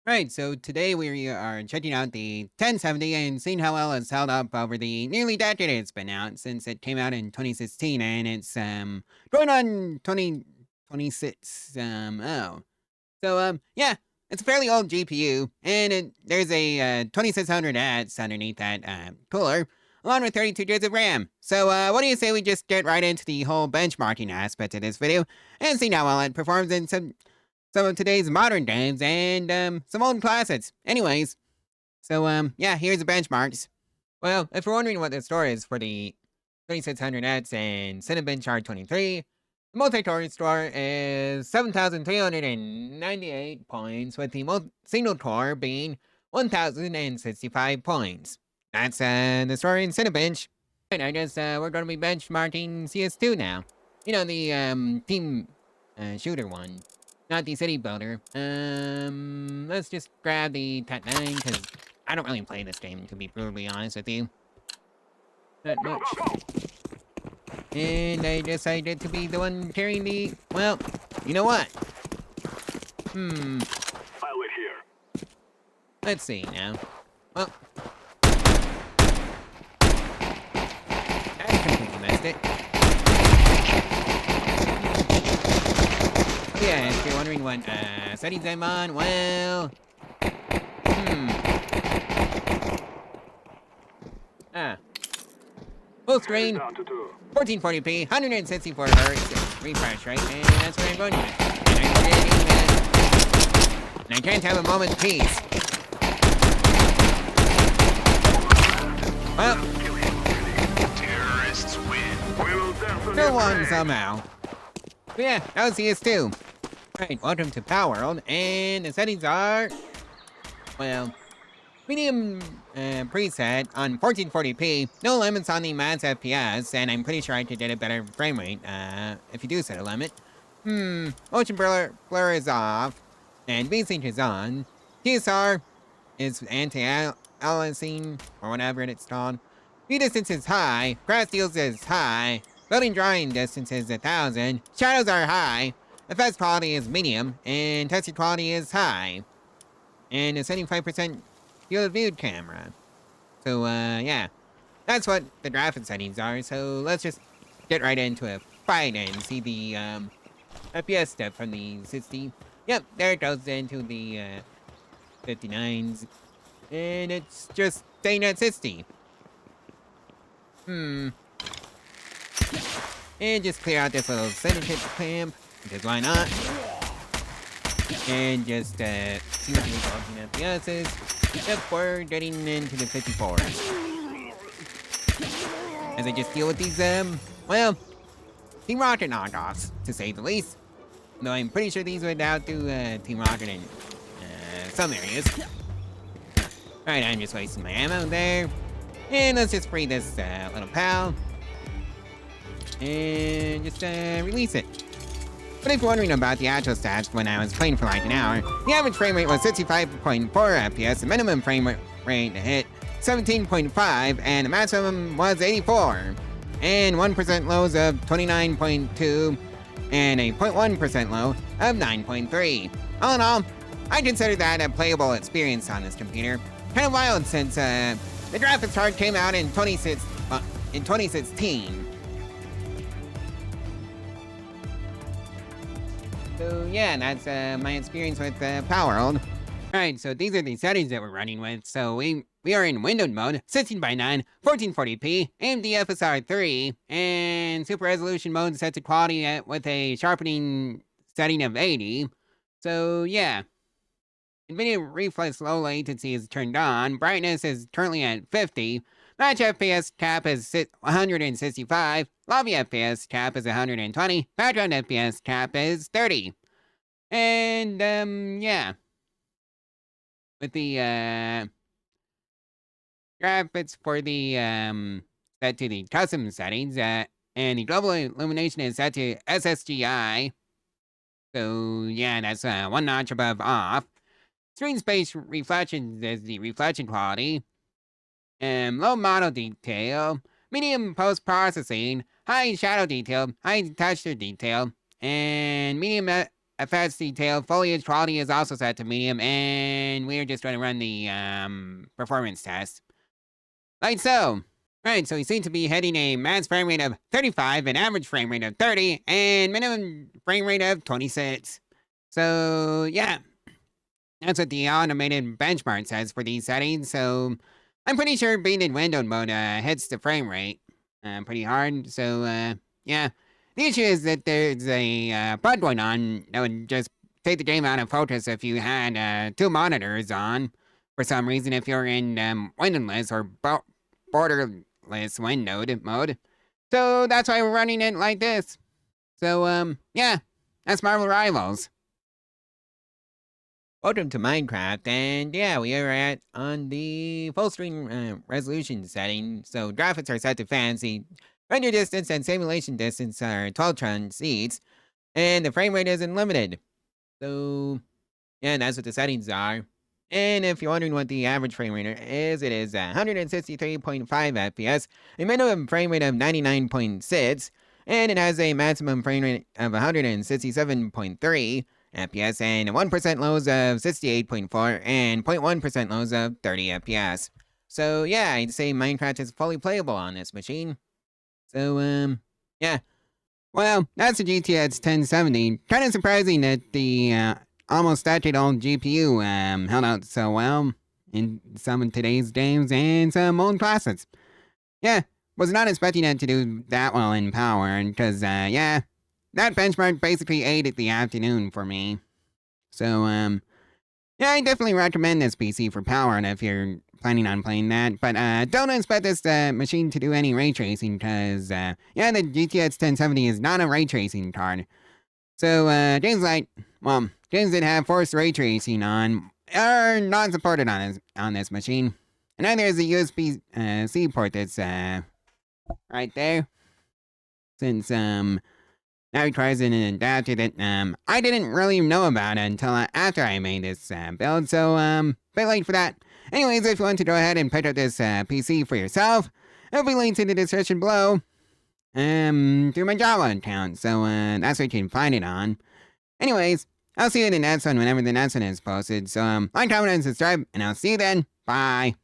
Right, so today we are checking out the 1070 and seeing how well it's held up over the nearly decade it's been out since it came out in 2016 and it's going on 2026 yeah, it's a fairly old GPU and there's a 2600X underneath that cooler along with 32 gigs of RAM. So what do you say we just get right into the whole benchmarking aspect of this video and see how well it performs in some of today's modern games and some old classics. Anyways, so yeah, here's the benchmarks. Well, if you're wondering what the score is for the 2600X and Cinebench R23, the multi-core score is 7,398 points, with the single core being 1,065 points. That's the score in Cinebench. And I guess we're going to be benchmarking CS2 now. You know, the team shooter one. Not the city builder. Let's just grab the Tat 9, because I don't really play this game, to be brutally honest with you. That much. And I decided to be the one carrying the... Well, you know what? Pilot here. Let's see now. Well... I completely missed it. Yeah, if you're wondering what settings I'm on, well... Full screen, 1440p, 164 hertz, refresh rate, and that's what I'm going with. And I can't have a moment's peace. Well, Terrorists win. We will definitely still won win. somehow. But yeah, that was CS2. Alright, welcome to Power World, and the settings are... Well... Medium preset on 1440p, no limits on the max FPS, and I'm pretty sure I could get a better frame rate if you do set a limit. Motion blur is off, and VSync is on. TSR is anti-aliasing, or whatever it's called. View distance is high, grass deals is high, building drawing distance is 1,000, shadows are high, effects quality is medium, and texture quality is high. And a 75% field of view camera. So, yeah. That's what the graphic settings are, so let's just get right into a fight and see the, FPS step from the 60. Yep, there it goes into the, 59s. And it's just staying at 60. And just clear out this little syndicate clamp, because why not? And just, see what the resulting FPS is. Yep, we're getting into the 54s. As I just deal with these, well, Team Rocket knockoffs, to say the least. Though I'm pretty sure these would outdo, Team Rocket in, some areas. Alright, I'm just wasting my ammo there. And let's just free this, little pal. And just, release it. But if you're wondering about the actual stats when I was playing for like an hour, the average frame rate was 65.4 FPS, the minimum frame rate to hit 17.5, and the maximum was 84. And 1% lows of 29.2, and a 0.1% low of 9.3. All in all, I consider that a playable experience on this computer. Kind of wild since the graphics card came out in 2016. So yeah, that's my experience with Power World. Alright, so these are the settings that we're running with. So we are in windowed mode, 16:9, 1440p, AMD FSR 3, and super resolution mode set to quality with a sharpening setting of 80. So yeah. NVIDIA Reflex low latency is turned on, brightness is currently at 50, match FPS cap is 165, lobby FPS cap is 120, background FPS cap is 30. And, yeah. With the, graphics for the, set to the custom settings, and the global illumination is set to SSGI. So, yeah, that's, one notch above off. Screen space reflections is the reflection quality. Low model detail, medium post-processing, high shadow detail, high texture detail, and medium effects detail, foliage quality is also set to medium, and we're just going to run the performance test. Like so. Right, so we seem to be hitting a max frame rate of 35, an average frame rate of 30, and minimum frame rate of 26. So, yeah. That's what the automated benchmark says for these settings, so I'm pretty sure being in windowed mode hits the frame rate pretty hard, so, yeah. The issue is that there's a bug going on that would just take the game out of focus if you had 2 monitors on, for some reason, if you're in windowless or borderless windowed mode. So that's why we're running it like this. So, yeah, that's Marvel Rivals. Welcome to Minecraft, and yeah, we are on the full screen resolution setting, so graphics are set to fancy, render distance and simulation distance are 12 seeds, and the frame rate is unlimited. So, yeah, that's what the settings are. And if you're wondering what the average frame rate is, it is 163.5 FPS, a minimum frame rate of 99.6, and it has a maximum frame rate of 167.3 FPS and 1% lows of 68.4 and 0.1% lows of 30 FPS. So yeah, I'd say Minecraft is fully playable on this machine. So, yeah. Well, that's the GTX 1070. Kind of surprising that the almost decade-old GPU held out so well in some of today's games and some old classics. Yeah, was not expecting it to do that well in power, because, yeah, that benchmark basically ate at the afternoon for me. So, yeah, I definitely recommend this PC for power if you're planning on playing that, but don't expect this machine to do any ray tracing, because, yeah, the GTX 1070 is not a ray tracing card. So, games that have forced ray tracing on are not supported on this machine. And then there's a USB-C port that's right there. Since that requires an adapter that I didn't really know about until after I made this build, so bit late for that. Anyways, if you want to go ahead and pick up this PC for yourself, it'll be linked in the description below through my Java account, so that's where you can find it on. Anyways, I'll see you in the next one whenever the next one is posted, so like, comment, and subscribe, and I'll see you then. Bye.